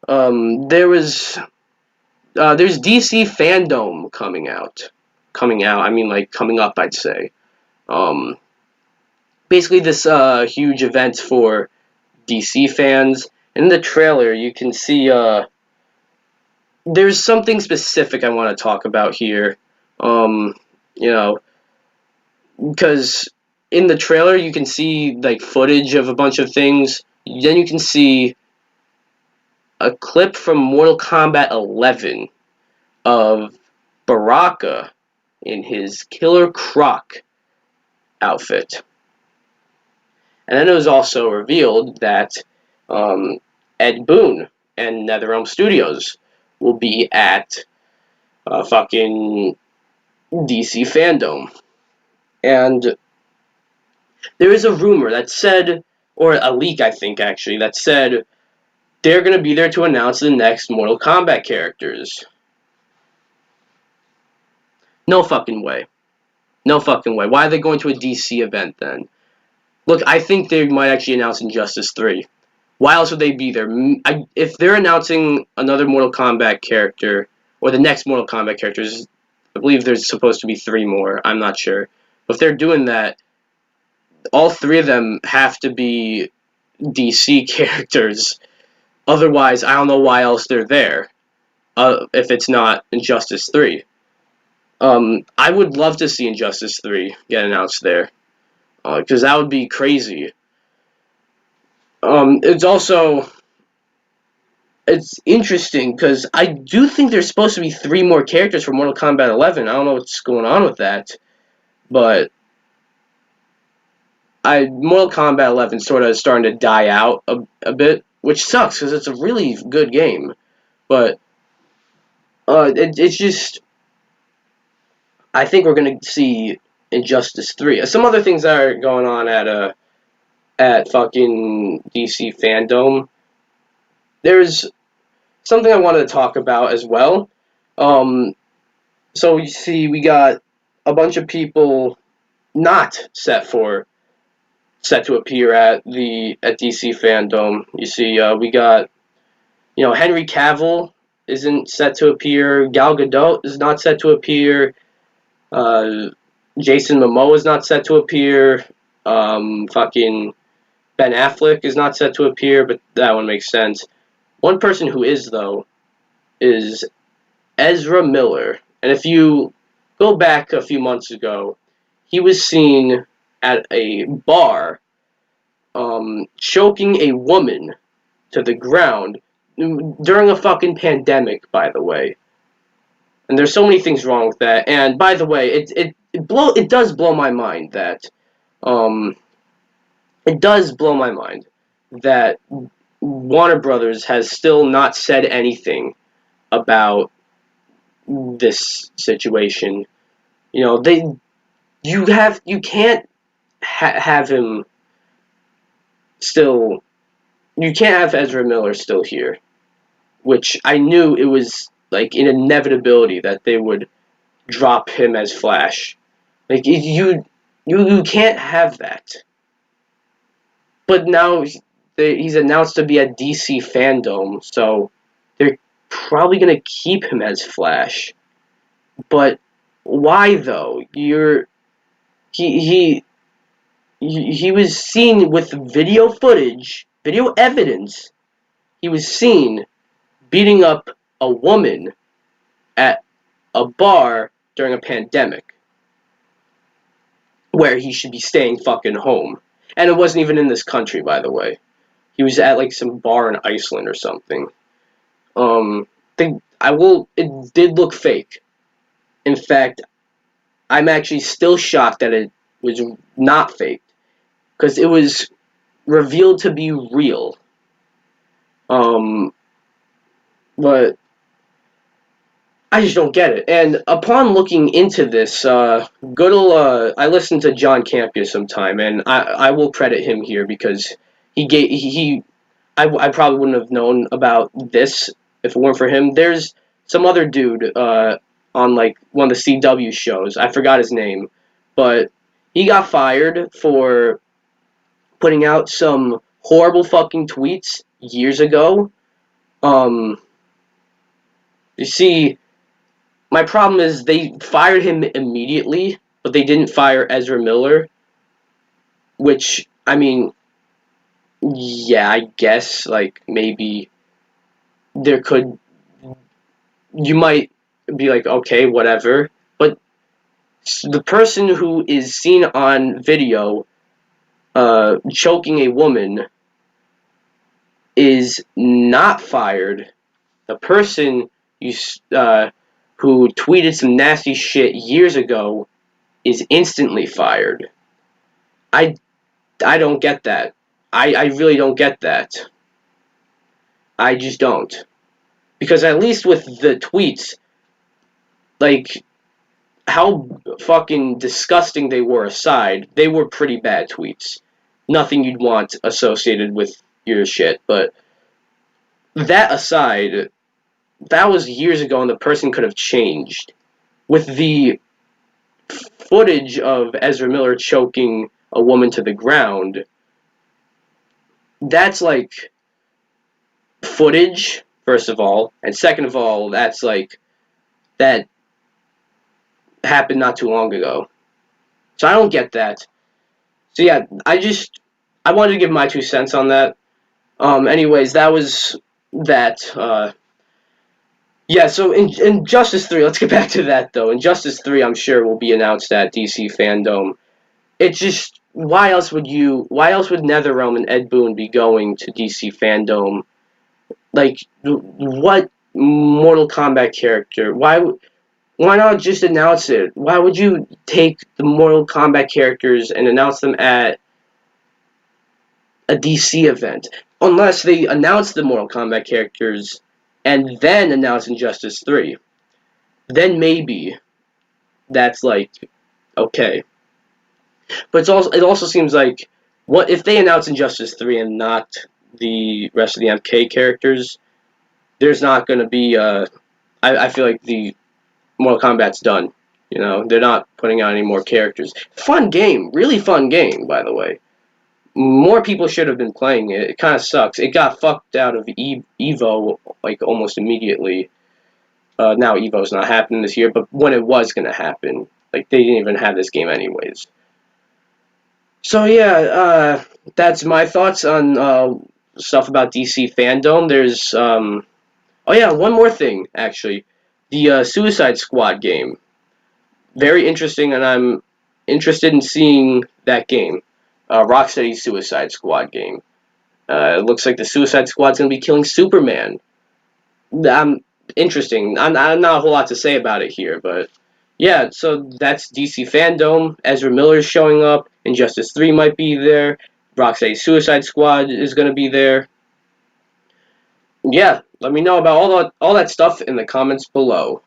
There's DC Fandome coming out. I mean, like, coming up, I'd say. Um, Basically, this huge event for DC fans. In the trailer, you can see there's something specific I want to talk about here. Um, you know, because in the trailer you can see like footage of a bunch of things. Then you can see a clip from Mortal Kombat 11 of Baraka in his Killer Croc outfit. And then it was also revealed that um, Ed Boon and NetherRealm Studios will be at fucking DC Fandome. And there is a rumor that said, or a leak, I think, actually, that said they're going to be there to announce the next Mortal Kombat characters. No fucking way. No fucking way. Why are they going to a DC event then? Look, I think they might actually announce Injustice 3. Why else would they be there? If they're announcing another Mortal Kombat character, or the next Mortal Kombat characters, I believe there's supposed to be 3 more. I'm not sure. But if they're doing that, all 3 of them have to be DC characters. Otherwise, I don't know why else they're there. If it's not Injustice 3. I would love to see Injustice 3 get announced there. Because that would be crazy. It's also... It's interesting, because I do think there's supposed to be 3 more characters for Mortal Kombat 11. I don't know what's going on with that. But... Mortal Kombat 11 sort of is starting to die out a bit. Which sucks, because it's a really good game. But... it's just... I think we're going to see Injustice 3. Some other things that are going on at fucking DC Fandome. There's something I wanted to talk about as well. So you see, we got a bunch of people not set to appear at DC Fandome. You see, we got Henry Cavill isn't set to appear. Gal Gadot is not set to appear. Jason Momoa is not set to appear. Fucking Ben Affleck is not set to appear, but that one makes sense. One person who is, though, is Ezra Miller. And if you go back a few months ago, he was seen at a bar choking a woman to the ground during a fucking pandemic, by the way. And there's so many things wrong with that. And by the way, it does blow my mind that it does blow my mind that Warner Brothers has still not said anything about this situation. You can't have him still. You can't have Ezra Miller still here, which I knew it was like an inevitability that they would drop him as Flash. Like you can't have that. But now he's announced to be at DC Fandome, so they're probably gonna keep him as Flash. But why though? He was seen with video footage, video evidence. He was seen beating up a woman at a bar during a pandemic, where he should be staying fucking home. And it wasn't even in this country, by the way. He was at like some bar in Iceland or something. It did look fake. In fact, I'm actually still shocked that it was not fake, because it was revealed to be real. But I just don't get it. And upon looking into this, I listened to John Campea sometime, and I will credit him here because I probably wouldn't have known about this if it weren't for him. There's some other dude on like one of the CW shows. I forgot his name, but he got fired for putting out some horrible fucking tweets years ago, Um, you see, my problem is they fired him immediately, but they didn't fire Ezra Miller, which, I mean, yeah, I guess, like, maybe there could, you might be like, okay, whatever, but the person who is seen on video choking a woman is not fired. The person you who tweeted some nasty shit years ago is instantly fired. I I don't get that. I really don't get that. I just don't. Because at least with the tweets, like how fucking disgusting they were aside, they were pretty bad tweets. Nothing you'd want associated with your shit, but that aside, that was years ago and the person could have changed. With the footage of Ezra Miller choking a woman to the ground, that's like footage, first of all, and second of all, that's like that happened not too long ago. So I don't get that. So yeah, I wanted to give my 2 cents on that. Anyways, that was that. Yeah, so in Justice 3, let's get back to that though. In Justice 3, I'm sure will be announced at DC Fandome. It's just why else would NetherRealm and Ed Boon be going to DC Fandome? Like what Mortal Kombat character? Why not just announce it? Why would you take the Mortal Kombat characters and announce them at a DC event? Unless they announce the Mortal Kombat characters and then announce Injustice 3. Then maybe that's like okay. But it also seems like what if they announce Injustice 3 and not the rest of the MK characters, there's not going to be I feel like the Mortal Kombat's done. You know, they're not putting out any more characters. Fun game, really fun game, by the way. More people should have been playing it. It kind of sucks. It got fucked out of Evo like almost immediately. Now Evo's not happening this year, but when it was gonna happen, like they didn't even have this game anyways. So yeah, that's my thoughts on stuff about DC Fandome. There's oh yeah, one more thing actually, the Suicide Squad game. Very interesting, and I'm interested in seeing that game. Rocksteady's Suicide Squad game. It looks like the Suicide Squad's gonna be killing Superman. I'm interesting. I'm not a whole lot to say about it here, but yeah. So that's DC Fandome. Ezra Miller's showing up. Injustice 3 might be there. Rocksteady's Suicide Squad is gonna be there. Yeah. Let me know about all that stuff in the comments below.